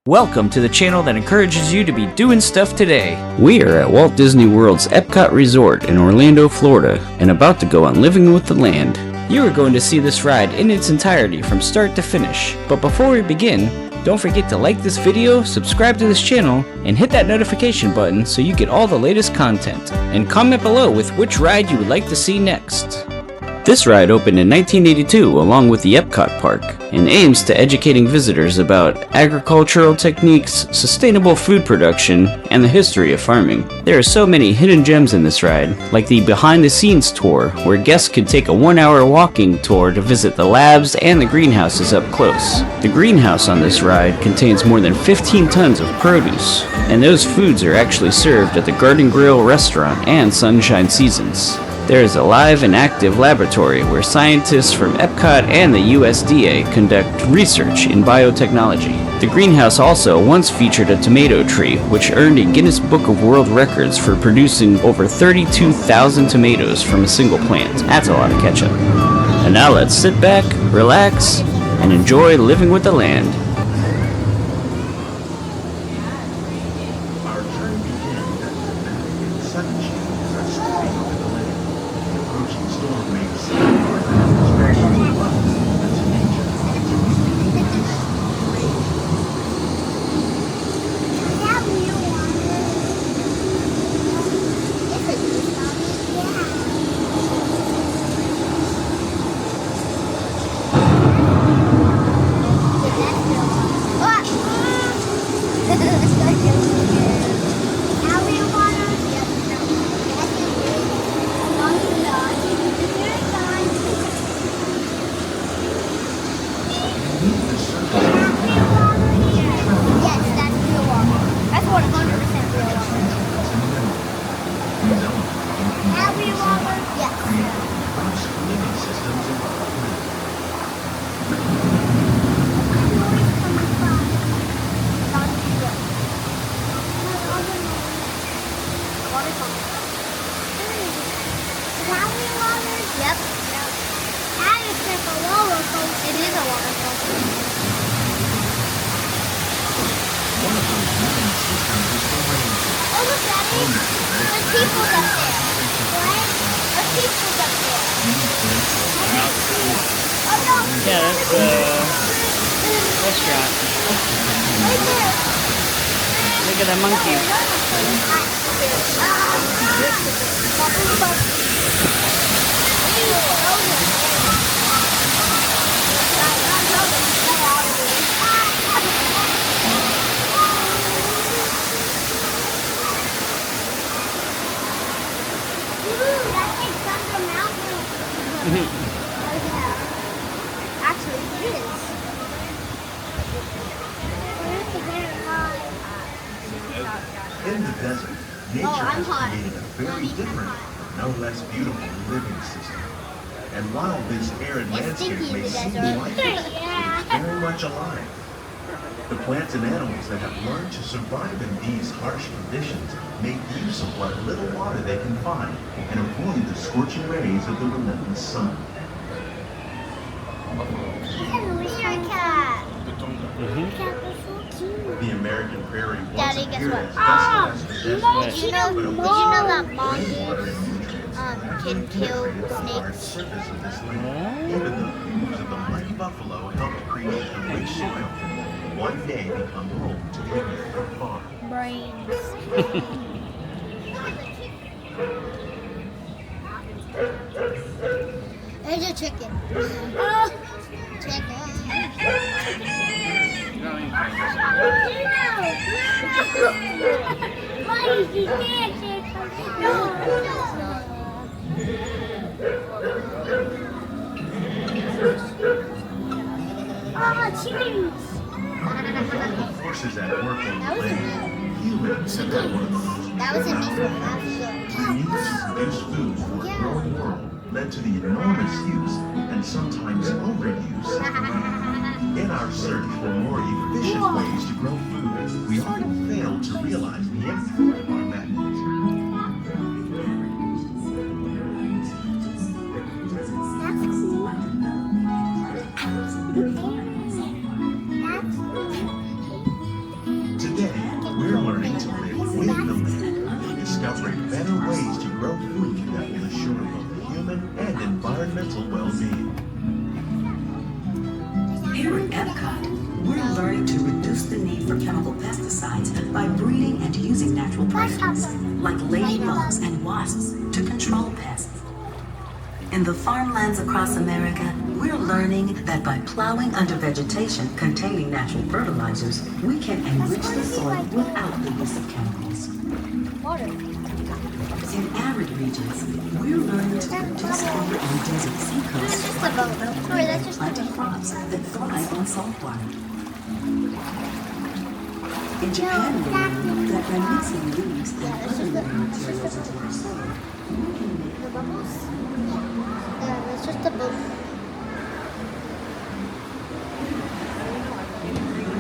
Welcome to the channel that encourages you to be doing stuff today. We are at Walt Disney World's EPCOT Resort in Orlando, Florida, and about to go on Living with the Land. You are going to see this ride in its entirety from start to finish. But before we begin, don't forget to like this video, subscribe to this channel, and hit that notification button so you get all the latest content. And comment below with which ride you would like to see next. This ride opened in 1982 along with the EPCOT Park and aims to educating visitors about agricultural techniques, sustainable food production, and the history of farming. There are so many hidden gems in this ride, like the behind the scenes tour where guests could take a 1-hour walking tour to visit the labs and the greenhouses up close. The greenhouse on this ride contains more than 15 tons of produce, and those foods are actually served at the Garden Grill restaurant and Sunshine Seasons. There is a live and active laboratory where scientists from EPCOT and the USDA conduct research in biotechnology. The greenhouse also once featured a tomato tree, which earned a Guinness Book of World Records for producing over 32,000 tomatoes from a single plant. That's a lot of ketchup. And now let's sit back, relax, and enjoy living with the land. Yeah, that's a restaurant. Look at the monkey. In the desert, nature has created a very different, no less beautiful living system. And while this arid landscape may seem lifeless, it is very much alive. The plants and animals that have learned to survive in these harsh conditions make use of what little water they can find and avoid the scorching rays of the relentless sun. The American prairie once appeared as desolate as the desert, Did you know that monkeys can kill snakes? Even the hooves of the mighty buffalo helped create a rich soil, one day become home to many of their farm. Brains. There's a chicken. Chicken. Chickens. Forces at work on the land, humans at work. That was a nice one. The need to produce food for a growing world led to the enormous use and sometimes overuse. In our search for more efficient ways to grow food, we often fail to realize the impact of our methods. That's cool. free from chemical pesticides by breeding and using natural predators, like ladybugs and wasps, to control pests. In the farmlands across America, we're learning that by plowing under vegetation containing natural fertilizers, we can enrich the soil without the use of chemicals. Water. In arid regions, we're learning to produce food in desert seacoasts That's just by a boat. developing Sorry, that's just a planting boat. crops that thrive on salt water. In Japan, we're learning that by mixing leaves and other living materials into our soil, we can make The bubbles? Yeah, that's just a boat.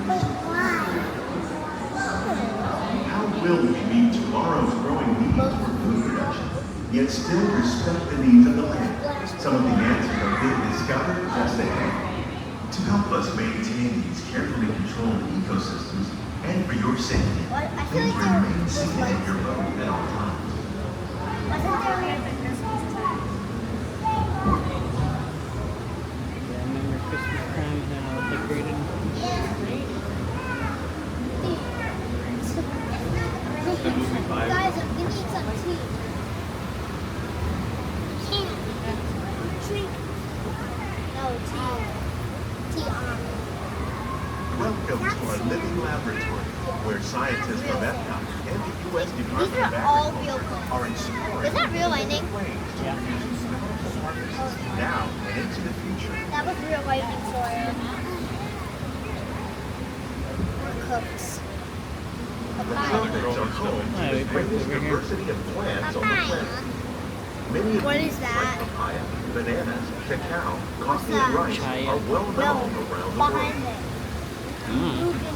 But why? How will we meet tomorrow's growing needs for food production, yet still respect the needs of the land? Some of the answers are being discovered just ahead. To help us maintain these carefully controlled ecosystems and for your safety, What? I feel please like there remain was seated like, in your boat at all times. wasn't there Yeah, I remember Christmas time and then all decorated. Guys, I'm gonna eat some tea. Tea. No, tea. Tea Welcome to our living laboratory, where scientists from EPCOT and the U.S. These Department of are all Agriculture real plants. are exploring Is that real lightning? ways to Yeah. produce chemical harvests now and into the future. That was real lightning soil. Cooked. The tropics are home Oh, to we the parked greatest over here. diversity of plants on the planet. Many of What these, is that? like papaya, bananas, cacao, coffee, that? and rice, Chaya. are well known No, around the behind world. it.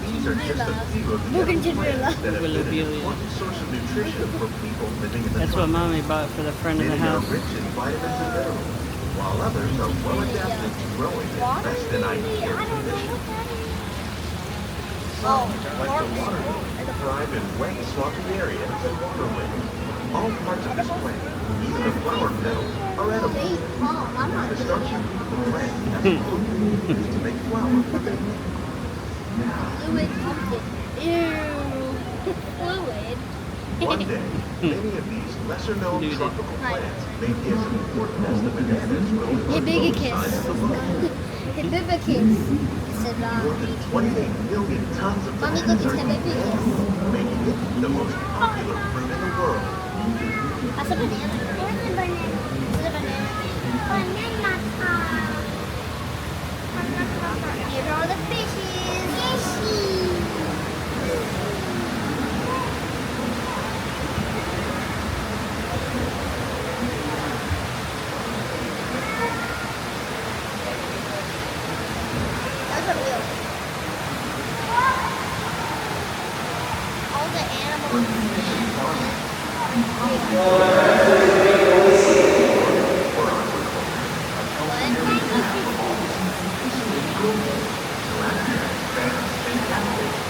These are just a few of the Bougainvillea. edible plants that have been an Bougainvillea. important source of nutrition for people living in the That's what tropics. Mommy bought for the front of the Many are house. rich in vitamins and minerals, while others are well adapted to growing in less than ideal conditions. Some, like the watermelon, thrive in wet, swampy areas and waterways. All parts of this plant, even the flower petals, are edible. The structure of the plant has food used to make flour for baking. Fluid pumpkin. Ew. Fluid. One day, many of these lesser-known Dude. tropical plants may be as important as the bananas growing on both Hibiscus. sides of the road. Hibiscus. More than 28 million tons of Mommy, bananas look, are it's eaten annually, making it the most popular fruit in the world. That's a banana. Where's the banana? Is it a banana? Banana Here are the fishes. Fishy. Those are real. All the animals.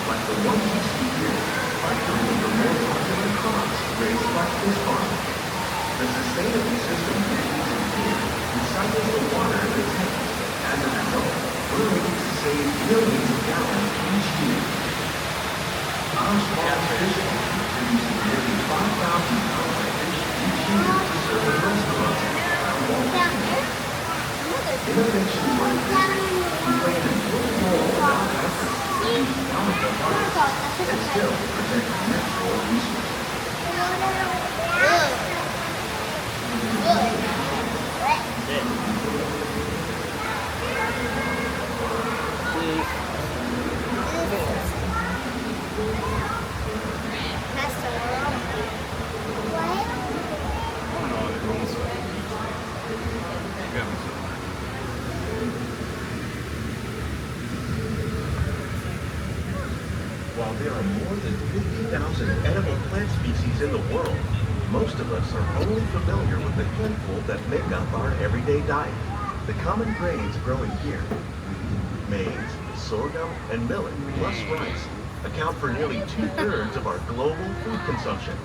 Like the ones you see here, are some of the more popular crops raised by fish farming. The sustainable system using here recycles the water in the tanks. As a result, we're able to save millions of gallons each year. Our small fish farm produces nearly 5,000 pounds of fish each year to serve in restaurants around Walt Disney World. Innovations like this play an important role in our efforts to reduce chemical harms and still protect natural resources. While there are more than 50,000 edible plant species in the world, most of us are only familiar with the handful that make up our everyday diet. The common grains growing here, wheat, maize, sorghum, and millet, plus rice, account for nearly 2/3 of our global food consumption.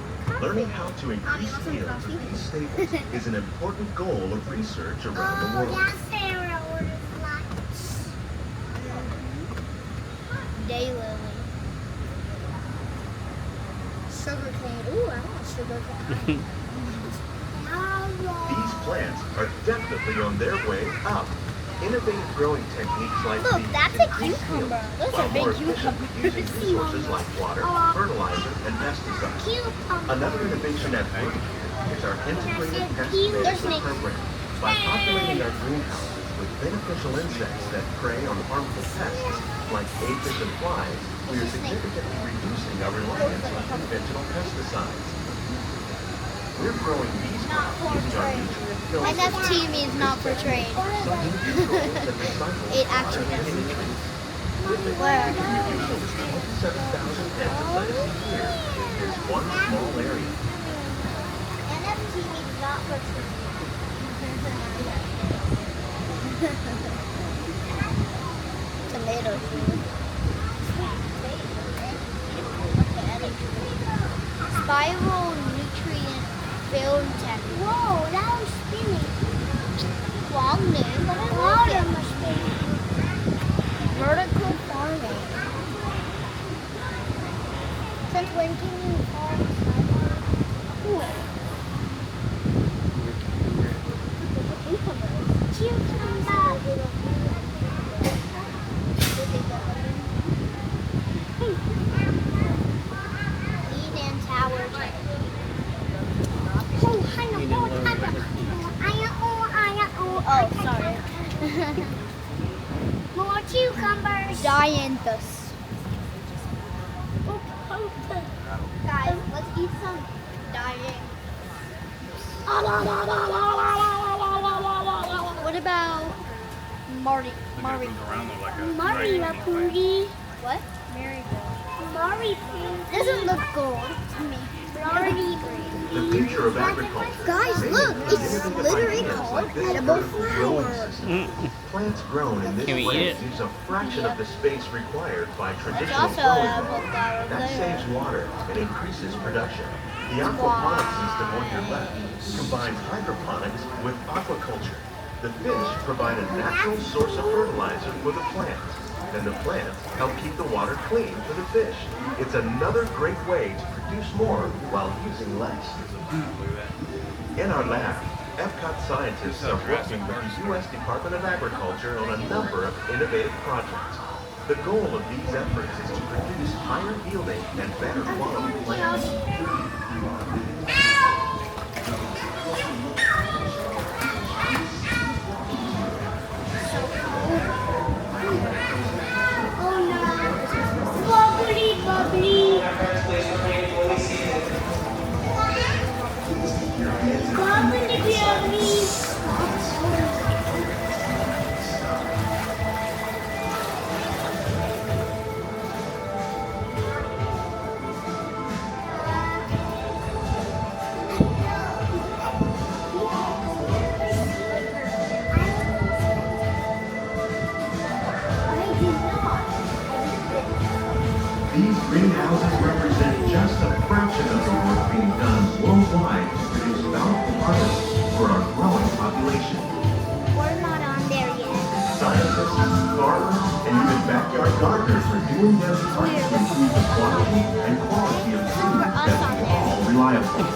Learning how to increase yields of these staples is an important goal of research around the world. Daylily. sugar cane. Ooh, I want sugar cane. These plants are definitely on their way up. Innovative growing techniques like Look, these that's a increase cucumber. yield, Those while are big more efficiently using resources like water, fertilizer, and pesticides. Cucumber. Another innovation at work is our integrated pest There's management snakes. program. By populating our greenhouses with beneficial insects that prey on harmful pests like aphids and flies, we are significantly reducing our reliance on conventional pesticides. We're growing these crops using our nutrient-filled NFT means not for trade. It actually doesn't. Where? We can reduce over 27,000 pesticides a year in this one small area. NFT means not for trade. Tomato food. Spiral nutrient film technique. Whoa, that was spinning. Vertical farming. Since when can you farm Lean and tower technique. Oh, sorry. More cucumbers. Dianthus. Guys, let's eat some dianthus. What about Marty? Marigold. What? Marigold. Doesn't look gold to me. The future of agriculture. Guys, look, it's literally called edible flower. Plants grown in this Can we way eat it? use a fraction of the space required by traditional also growing edible methods. flower That there. saves water and increases production. The aquaponics system on your left combines hydroponics with aquaculture. The fish provide a natural source of fertilizer for the plants, and the plants help keep the water clean for the fish. It's another great way to produce more while using less. In our lab, EPCOT scientists are working with the U.S. Department of Agriculture on a number of innovative projects. The goal of these efforts is to produce higher yielding and better quality plants. These greenhouses represent just a fraction of the work being done worldwide to produce bountiful harvests for our growing population. We're not on there yet. Scientists, farmers, and even backyard gardeners are doing their part to improve the quantity and quality of food that we all rely upon.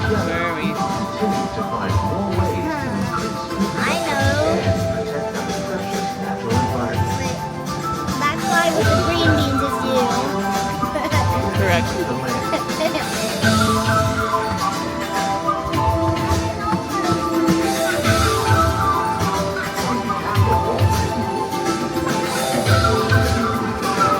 Together, we continue to find more ways to increase food I know. and protect our precious natural environment. That's why with the green beans is you. Correct. The land. On behalf of Walt Disney World,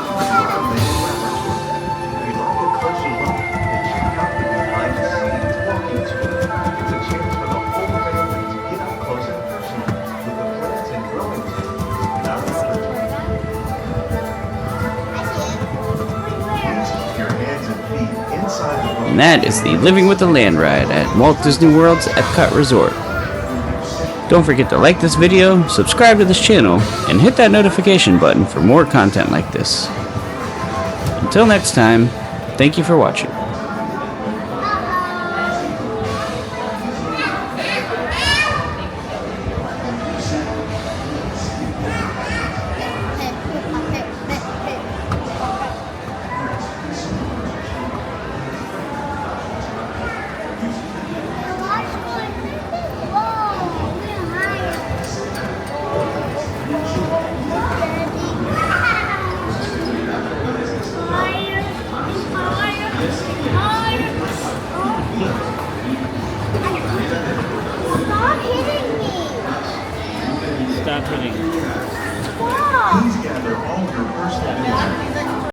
we'd like a closer look and check out the behind-the-scenes walking tour. It's a chance for the whole family to get up close and personal with the plants and growing techniques in our laboratory. Please keep your hands and feet inside the room. And that is the Living with the Land ride at Walt Disney World's EPCOT Resort. Don't forget to like this video, subscribe to this channel, and hit that notification button for more content like this. Until next time, thank you for watching.